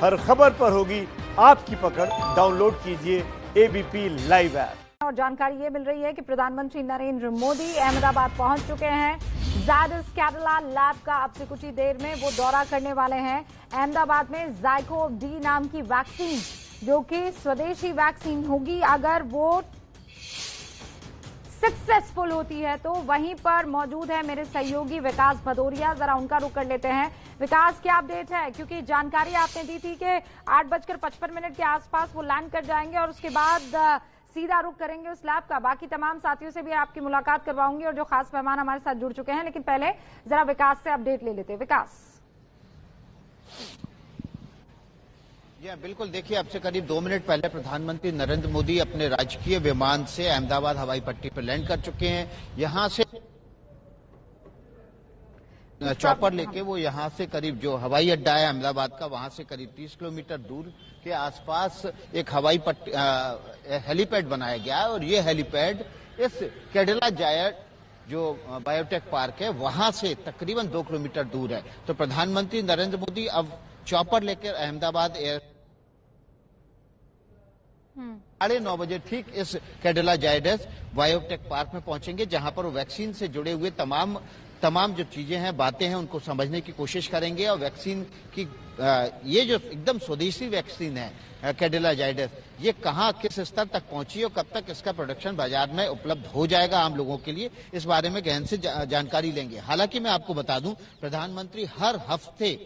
हर खबर पर होगी आपकी पकड़। डाउनलोड कीजिए एबीपी लाइव ऐप। और जानकारी ये मिल रही है कि प्रधानमंत्री नरेंद्र मोदी अहमदाबाद पहुंच चुके हैं। जायडस कैडिला लैब का अब से कुछ ही देर में वो दौरा करने वाले हैं। अहमदाबाद में ज़ाइकोव-डी नाम की वैक्सीन, जो कि स्वदेशी वैक्सीन होगी, अगर वो सक्सेसफुल होती है तो वहीं पर मौजूद है मेरे सहयोगी विकास भदौरिया। जरा उनका रुख कर लेते हैं। विकास, क्या अपडेट है? क्योंकि जानकारी आपने दी थी कि 8:55 के आसपास वो लैंड कर जाएंगे और उसके बाद सीधा रुख करेंगे उस लैब का। बाकी तमाम साथियों से भी आपकी मुलाकात करवाऊंगी और जो खास मेहमान हमारे साथ जुड़ चुके हैं, लेकिन पहले जरा विकास से अपडेट ले लेते हैं। विकास। जी बिल्कुल, देखिए अब से करीब 2 मिनट पहले प्रधानमंत्री नरेंद्र मोदी अपने राजकीय विमान से अहमदाबाद हवाई पट्टी पर लैंड कर चुके हैं। यहां से चॉपर लेके वो यहां से करीब जो हवाई अड्डा है अहमदाबाद का, वहां से करीब 30 किलोमीटर दूर के आसपास एक हवाई पट्टी हेलीपैड बनाया गया है और ये हेलीपैड इस कैडिला जायड जो बायोटेक पार्क है वहां से तकरीबन 2 किलोमीटर दूर है। तो प्रधानमंत्री नरेंद्र मोदी अब चॉपर लेकर अहमदाबाद 9:30 बजे ठीक इस कैडिला जायडस बायोटेक पार्क में पहुंचेंगे, जहां पर वैक्सीन से जुड़े हुए तमाम जो चीजें हैं, बातें हैं, उनको समझने की कोशिश करेंगे। और वैक्सीन की ये जो एकदम स्वदेशी वैक्सीन है कैडिला जायडस, ये कहां किस स्तर तक पहुंची और कब तक इसका प्रोडक्शन बाजार में उपलब्ध हो जाएगा आम लोगों के लिए, इस बारे में गहन से जानकारी लेंगे। हालांकि मैं आपको बता दूं, प्रधानमंत्री हर हफ्ते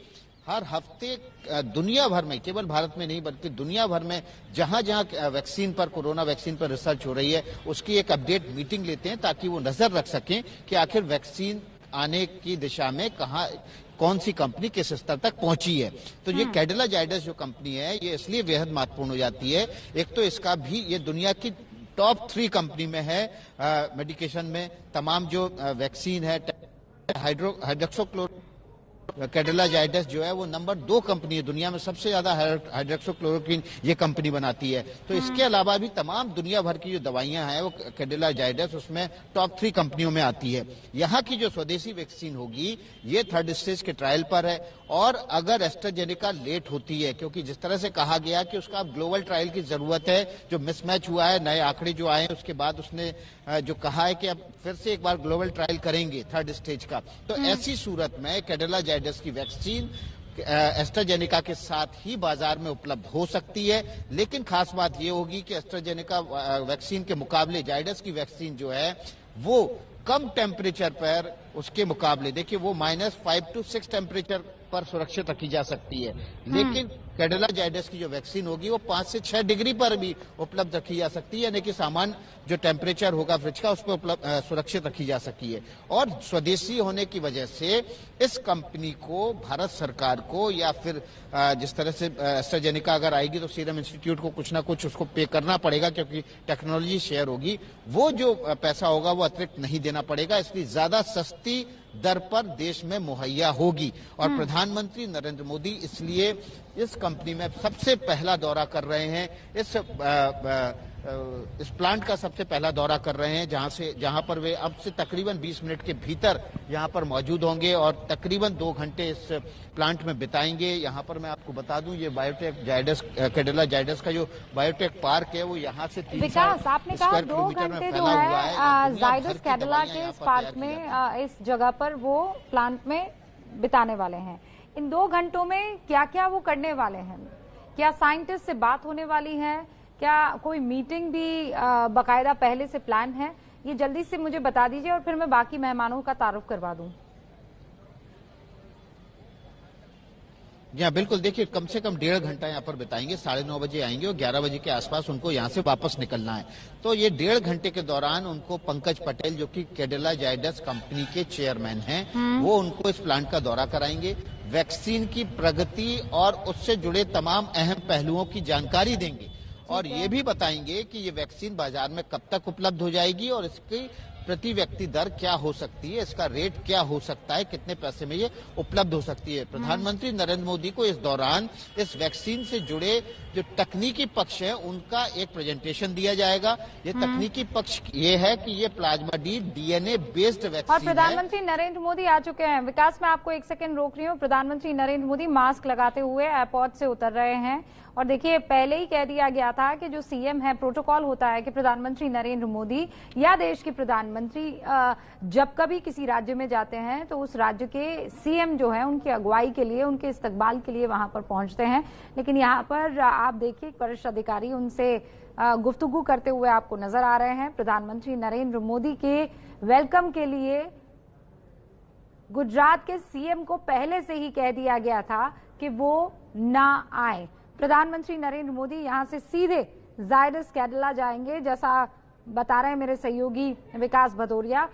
दुनिया भर में, केवल भारत में नहीं बल्कि दुनिया भर में जहां जहां वैक्सीन पर, कोरोना वैक्सीन पर रिसर्च हो रही है, उसकी एक अपडेट मीटिंग लेते हैं ताकि वो नजर रख सकें कि आखिर वैक्सीन आने की दिशा में कौन सी कंपनी किस स्तर तक पहुंची है। तो ये कैडिला जायडस जो कंपनी है, ये इसलिए बेहद महत्वपूर्ण हो जाती है। एक तो इसका भी ये दुनिया की टॉप 3 कंपनी में है मेडिकेशन में। तमाम जो वैक्सीन है, हाइड्रोक्सीक्लोरोक्विन, कैडिला जायडस जो है वो नंबर 2 कंपनी है दुनिया में, सबसे ज्यादा हाइड्रोक्सीक्लोरोक्विन ये कंपनी बनाती है। तो इसके अलावा भी तमाम दुनिया भर की जो दवाइयां हैं वो कैडिला जायडस उसमें टॉप 3 कंपनियों में आती है। यहाँ की जो स्वदेशी वैक्सीन होगी ये 3rd स्टेज के ट्रायल पर है और अगर एस्ट्राजेनेका लेट होती है, क्योंकि जिस तरह से कहा गया कि उसका ग्लोबल ट्रायल की जरूरत है, जो मिसमैच हुआ है, नए आंकड़े जो आए हैं उसके बाद उसने जो कहा है कि अब फिर से एक बार ग्लोबल ट्रायल करेंगे 3rd स्टेज का। तो ऐसी सूरत में कैडिला जायडस की वैक्सीन एस्ट्राजेनेका के साथ ही बाजार में उपलब्ध हो सकती है। लेकिन खास बात यह होगी कि एस्ट्राजेनेका वैक्सीन के मुकाबले जायडस की वैक्सीन जो है वो कम टेम्परेचर पर, उसके मुकाबले देखिए वो -5 to 6 टेम्परेचर पर सुरक्षित रखी जा सकती है। लेकिन कैडिला जायडस की जो वैक्सीन होगी वो 5 से 6 डिग्री पर भी उपलब्ध रखी जा सकती है, यानी कि सामान्य जो टेम्परेचर होगा फ्रिज का, उस पर सुरक्षित रखी जा सकती है। और स्वदेशी होने की वजह से इस कंपनी को, भारत सरकार को, या फिर जिस तरह से एस्ट्राजेनेका अगर आएगी तो सीरम इंस्टीट्यूट को कुछ ना कुछ उसको पे करना पड़ेगा, क्योंकि टेक्नोलॉजी शेयर होगी, वो जो पैसा होगा वो अतिरिक्त नहीं देना पड़ेगा, इसलिए ज्यादा सस्ती दर पर देश में मुहैया होगी। और प्रधानमंत्री नरेंद्र मोदी इसलिए इस कंपनी में सबसे पहला दौरा कर रहे हैं, इस प्लांट का सबसे पहला दौरा कर रहे हैं, जहां पर वे अब से तकरीबन 20 मिनट के भीतर यहां पर मौजूद होंगे और तकरीबन 2 घंटे इस प्लांट में बिताएंगे। यहां पर मैं आपको बता दूं, ये बायोटेक जायडस, कैडिला जायडस का जो बायोटेक पार्क है वो यहां से 3 विकास, आपने कहा 2 घंटे जो है जायडस कैडिला के इस पार्क में, इस जगह पर वो प्लांट में बिताने वाले हैं। इन 2 घंटों में क्या क्या वो करने वाले हैं? क्या साइंटिस्ट से बात होने वाली है? क्या कोई मीटिंग भी बाकायदा पहले से प्लान है? ये जल्दी से मुझे बता दीजिए और फिर मैं बाकी मेहमानों का तारुफ करवा दूं। जी हाँ बिल्कुल, देखिए कम से कम 1.5 घंटा यहाँ पर बिताएंगे। 9:30 बजे आएंगे और 11 बजे के आसपास उनको यहाँ से वापस निकलना है। तो ये 1.5 घंटे के दौरान उनको पंकज पटेल, जो कि कैडिला जायडस कंपनी के चेयरमैन हैं, वो उनको इस प्लांट का दौरा कराएंगे, वैक्सीन की प्रगति और उससे जुड़े तमाम अहम पहलुओं की जानकारी देंगे और ये भी बताएंगे कि ये वैक्सीन बाजार में कब तक उपलब्ध हो जाएगी और इसकी प्रति व्यक्ति दर क्या हो सकती है, इसका रेट क्या हो सकता है, कितने पैसे में ये उपलब्ध हो सकती है। प्रधानमंत्री नरेंद्र मोदी को इस दौरान इस वैक्सीन से जुड़े जो तकनीकी पक्ष है उनका एक प्रेजेंटेशन दिया जाएगा। ये तकनीकी पक्ष ये है कि ये plasma D DNA based vaccine और प्रधानमंत्री नरेंद्र मोदी आ चुके हैं। विकास, मैं आपको एक सेकंड रोक रही हूँ। प्रधानमंत्री नरेंद्र मोदी मास्क लगाते हुए एयरपोर्ट से उतर रहे हैं और देखिए पहले ही कह दिया गया था कि जो सीएम है, प्रोटोकॉल होता है कि प्रधानमंत्री नरेंद्र मोदी या देश के प्रधानमंत्री जब कभी किसी राज्य में जाते हैं तो उस राज्य के सीएम जो है उनकी अगुवाई के लिए, उनके इस्तकबाल के लिए वहां पर पहुंचते हैं। लेकिन यहाँ पर आप देखिए वरिष्ठ अधिकारी उनसे गुफ्तगू करते हुए आपको नजर आ रहे हैं। प्रधानमंत्री नरेंद्र मोदी के वेलकम के लिए गुजरात के सीएम को पहले से ही कह दिया गया था कि वो ना आए। प्रधानमंत्री नरेंद्र मोदी यहां से सीधे जायडस कैडिला जाएंगे, जैसा बता रहे हैं मेरे सहयोगी विकास भदौरिया।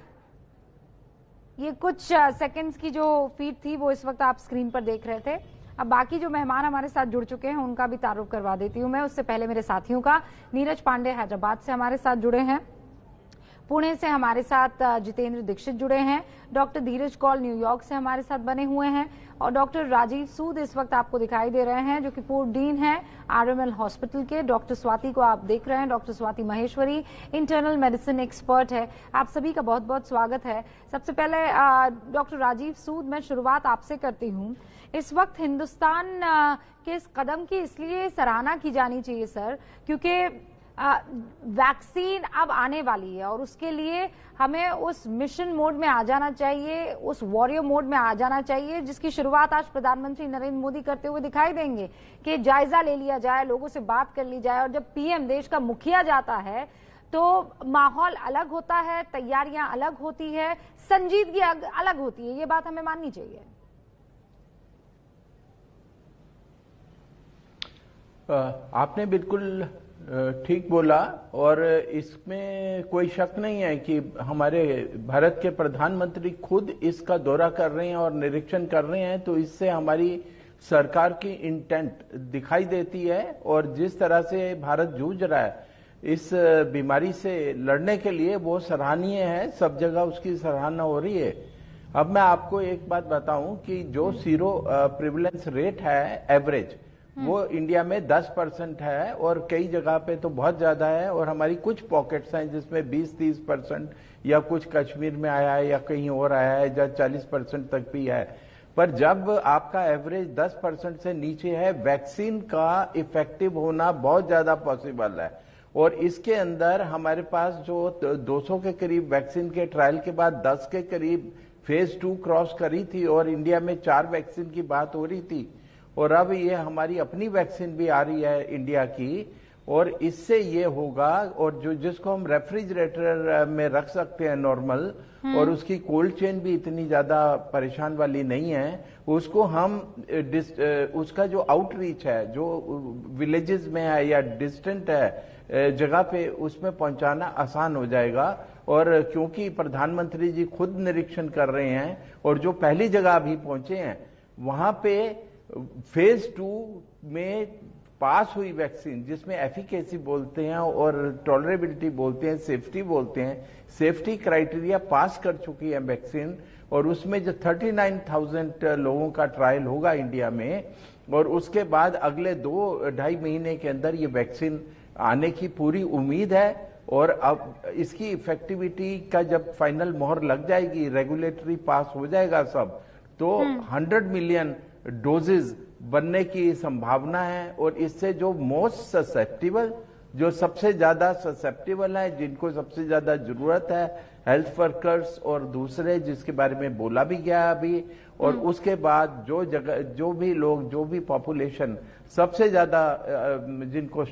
ये कुछ सेकंड्स की जो फीड थी वो इस वक्त आप स्क्रीन पर देख रहे थे। अब बाकी जो मेहमान हमारे साथ जुड़ चुके हैं उनका भी तारुफ करवा देती हूं मैं। उससे पहले मेरे साथियों का, नीरज पांडे हैदराबाद से हमारे साथ जुड़े हैं, पुणे से हमारे साथ जितेंद्र दीक्षित जुड़े हैं, डॉक्टर धीरज कौल न्यूयॉर्क से हमारे साथ बने हुए हैं और डॉक्टर राजीव सूद इस वक्त आपको दिखाई दे रहे हैं जो कि पूर्व डीन है आरएमएल हॉस्पिटल के। डॉक्टर स्वाति को आप देख रहे हैं, doctor Swati Maheshwari internal medicine expert है। आप सभी का बहुत बहुत स्वागत है। सबसे पहले डॉक्टर राजीव सूद, मैं शुरुआत आपसे करती हूँ। इस वक्त हिंदुस्तान के इस कदम की इसलिए सराहना की जानी चाहिए सर, क्योंकि वैक्सीन अब आने वाली है और उसके लिए हमें उस मिशन मोड में आ जाना चाहिए, उस वॉरियर मोड में आ जाना चाहिए जिसकी शुरुआत आज प्रधानमंत्री नरेंद्र मोदी करते हुए दिखाई देंगे कि जायजा ले लिया जाए, लोगों से बात कर ली जाए। और जब पीएम देश का मुखिया जाता है तो माहौल अलग होता है, तैयारियां अलग होती है, संजीदगी अलग होती है। ये बात हमें माननी चाहिए। आपने बिल्कुल ठीक बोला और इसमें कोई शक नहीं है कि हमारे भारत के प्रधानमंत्री खुद इसका दौरा कर रहे हैं और निरीक्षण कर रहे हैं, तो इससे हमारी सरकार की इंटेंट दिखाई देती है और जिस तरह से भारत जूझ रहा है इस बीमारी से लड़ने के लिए वो सराहनीय है। सब जगह उसकी सराहना हो रही है। अब मैं आपको एक बात बताऊं कि जो सीरो प्रिविलेंस रेट है एवरेज, वो इंडिया में 10% है और कई जगह पे तो बहुत ज्यादा है और हमारी कुछ पॉकेट्स हैं जिसमें 20-30% या कुछ कश्मीर में आया है या कहीं और आया है जहाँ 40% तक भी है। पर जब आपका एवरेज 10% से नीचे है, वैक्सीन का इफेक्टिव होना बहुत ज्यादा पॉसिबल है। और इसके अंदर हमारे पास जो 200 के करीब वैक्सीन के ट्रायल के बाद 10 के करीब फेज 2 क्रॉस करी थी और इंडिया में 4 वैक्सीन की बात हो रही थी और अब ये हमारी अपनी वैक्सीन भी आ रही है इंडिया की और इससे ये होगा और जो जिसको हम रेफ्रिजरेटर में रख सकते हैं नॉर्मल और उसकी कोल्ड चेन भी इतनी ज्यादा परेशान वाली नहीं है, उसको हम उसका जो आउटरीच है जो विलेजेस में है या डिस्टेंट है जगह पे उसमें पहुंचाना आसान हो जाएगा। और क्योंकि प्रधानमंत्री जी खुद निरीक्षण कर रहे हैं और जो पहली जगह अभी पहुंचे हैं वहां पे फेज 2 में पास हुई वैक्सीन जिसमें एफिकेसी बोलते हैं और टॉलरेबिलिटी बोलते हैं, सेफ्टी बोलते हैं, सेफ्टी क्राइटेरिया पास कर चुकी है वैक्सीन और उसमें जो 39,000 लोगों का ट्रायल होगा इंडिया में और उसके बाद अगले 2-2.5 महीने के अंदर ये वैक्सीन आने की पूरी उम्मीद है। और अब इसकी इफेक्टिविटी का जब फाइनल मोहर लग जाएगी, रेगुलेटरी पास हो जाएगा सब, तो 100 मिलियन डोजेज बनने की संभावना है। और इससे जो मोस्ट ससेप्टिबल, जो सबसे ज्यादा ससेप्टिबल है, जिनको सबसे ज्यादा जरूरत है, हेल्थ वर्कर्स और दूसरे जिसके बारे में बोला भी गया अभी, और उसके बाद जो जगह जो भी लोग, जो भी पॉपुलेशन सबसे ज्यादा जिनको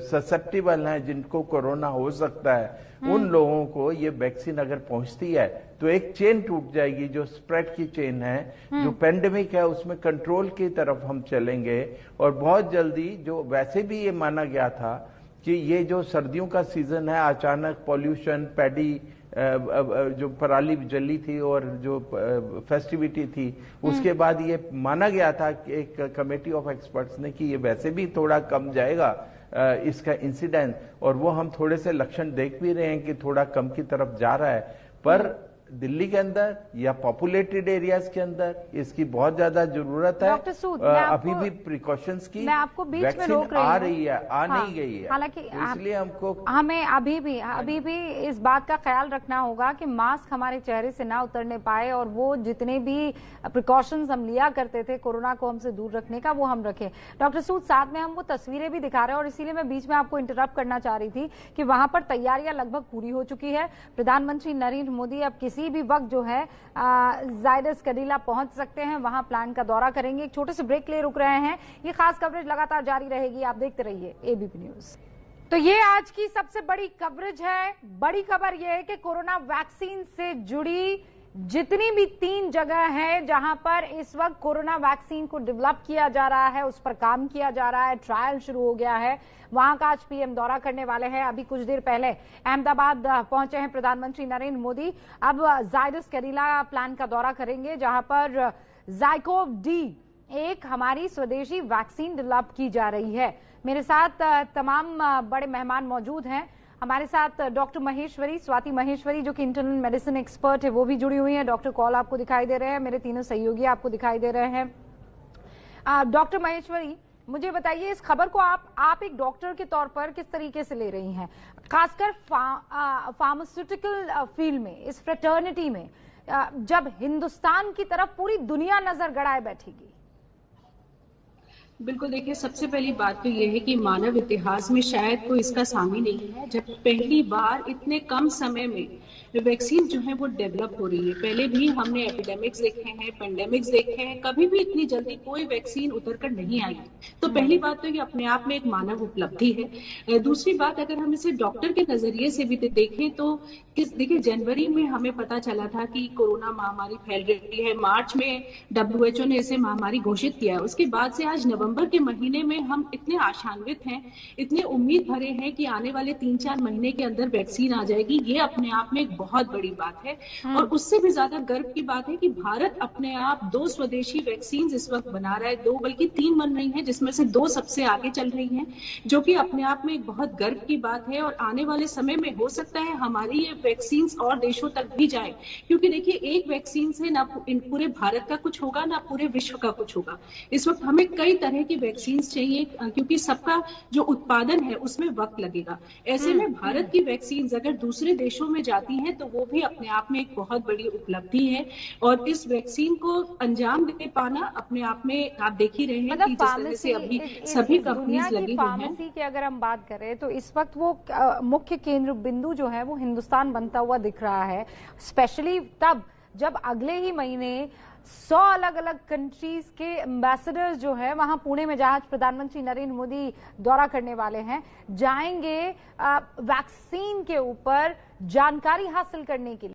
ससेप्टिबल हैं, जिनको कोरोना हो सकता है, उन लोगों को ये वैक्सीन अगर पहुंचती है तो एक चेन टूट जाएगी, जो स्प्रेड की चेन है, जो पेंडेमिक है उसमें कंट्रोल की तरफ हम चलेंगे। और बहुत जल्दी, जो वैसे भी ये माना गया था कि ये जो सर्दियों का सीजन है, अचानक पॉल्यूशन, पैडी जो पराली जली थी और जो फेस्टिविटी थी, उसके बाद ये माना गया था कि एक कमेटी ऑफ एक्सपर्ट्स ने कि ये वैसे भी थोड़ा कम जाएगा इसका इंसिडेंस, और वो हम थोड़े से लक्षण देख भी रहे हैं कि थोड़ा कम की तरफ जा रहा है। पर दिल्ली के अंदर या पॉपुलेटेड एरियाज के अंदर इसकी बहुत ज्यादा जरूरत है। डॉक्टर सूद, अभी भी प्रिकॉशंस की मैं आपको बीच में रोक रही आ रही है, नहीं गई है, हालांकि इसलिए हमको हमें अभी भी इस बात का ख्याल रखना होगा कि मास्क हमारे चेहरे से ना उतरने पाए, और वो जितने भी प्रिकॉशंस हम लिया करते थे कोरोना को हमसे दूर रखने का, वो हम रखें। डॉक्टर सूद, साथ में हम वो तस्वीरें भी दिखा रहे हैं, और इसीलिए मैं बीच में आपको इंटरप्ट करना चाह रही थी कि वहां पर तैयारियां लगभग पूरी हो चुकी है। प्रधानमंत्री नरेंद्र मोदी अब किसी भी वक्त जो है जायडस कैडिला पहुंच सकते हैं, वहां प्लांट का दौरा करेंगे। एक छोटे से ब्रेक के लिए रुक रहे हैं। ये खास कवरेज लगातार जारी रहेगी, आप देखते रहिए एबीपी न्यूज। तो ये आज की सबसे बड़ी कवरेज है। बड़ी खबर यह है कि कोरोना वैक्सीन से जुड़ी जितनी भी 3 जगह हैं जहां पर इस वक्त कोरोना वैक्सीन को डेवलप किया जा रहा है, उस पर काम किया जा रहा है, ट्रायल शुरू हो गया है, वहां का आज पीएम दौरा करने वाले हैं। अभी कुछ देर पहले अहमदाबाद पहुंचे हैं प्रधानमंत्री नरेंद्र मोदी। अब जायडस कैडिला प्लांट का दौरा करेंगे, जहां पर ज़ाइकोव डी एक हमारी स्वदेशी वैक्सीन डेवलप की जा रही है। मेरे साथ तमाम बड़े मेहमान मौजूद हैं। हमारे साथ डॉक्टर महेश्वरी, स्वाति महेश्वरी, जो कि इंटरनल मेडिसिन एक्सपर्ट है, वो भी जुड़ी हुई है। डॉक्टर कौल आपको दिखाई दे रहे हैं, मेरे तीनों सहयोगी आपको दिखाई दे रहे हैं। डॉक्टर महेश्वरी, मुझे बताइए, इस खबर को आप एक डॉक्टर के तौर पर किस तरीके से ले रही हैं, खासकर फार्मास्यूटिकल फील्ड में, इस फ्रेटर्निटी में, जब हिंदुस्तान की तरफ पूरी दुनिया नजर गड़ाए बैठेगी? बिल्कुल, देखिए, सबसे पहली बात तो ये है कि मानव इतिहास में शायद कोई इसका सामी नहीं है जब पहली बार इतने कम समय में वैक्सीन जो है वो डेवलप हो रही है। पहले भी हमने एपिडेमिक्स देखे हैं, पेंडेमिक्स देखे हैं, कभी भी इतनी जल्दी कोई वैक्सीन उतर कर नहीं आई। तो पहली बात तो ये अपने आप में एक मानव उपलब्धि है। दूसरी बात, अगर हम इसे डॉक्टर के नजरिए से भी देखें तो देखिए, जनवरी में हमें पता चला था कि कोरोना महामारी फैल रही है। मार्च में WHO ने इसे महामारी घोषित किया है। उसके बाद से आज नवंबर के महीने में हम इतने आशान्वित हैं, इतने उम्मीद भरे हैं कि आने वाले 3-4 महीने के अंदर वैक्सीन आ जाएगी। ये अपने आप में एक बहुत बड़ी बात है। और उससे भी ज्यादा गर्व की बात है कि भारत अपने आप 2 स्वदेशी वैक्सीन इस वक्त बना रहा है। 2 बल्कि 3 बन रही हैं, जिसमें से 2 सबसे आगे चल रही हैं, जो कि अपने आप में एक बहुत गर्व की बात है। और आने वाले समय में हो सकता है हमारी ये वैक्सीन और देशों तक भी जाए, क्योंकि देखिए, एक वैक्सीन से ना पूरे भारत का कुछ होगा, ना पूरे विश्व का कुछ होगा। इस वक्त हमें कई तरह की वैक्सीन चाहिए, क्योंकि सबका जो उत्पादन है उसमें वक्त लगेगा। ऐसे में भारत की वैक्सीन अगर दूसरे देशों में जाती हैं तो वो भी अपने आप में एक बहुत बड़ी उपलब्धि है। और इस वैक्सीन को अंजाम दे पाना अपने आप में, आप देख ही रहे हैं कि जिस तरह से अभी सभी कंपनीज लगी हुई हैं। फार्मेसी की अगर हम बात करें तो इस वक्त वो मुख्य केंद्र बिंदु जो है वो हिंदुस्तान बनता हुआ दिख रहा है, स्पेशली तब जब अगले ही महीने 100 अलग अलग कंट्रीज के एम्बेसडर्स जो है वहां पुणे में, जहां प्रधानमंत्री नरेंद्र मोदी दौरा करने वाले हैं, जाएंगे वैक्सीन के ऊपर जानकारी हासिल करने के लिए।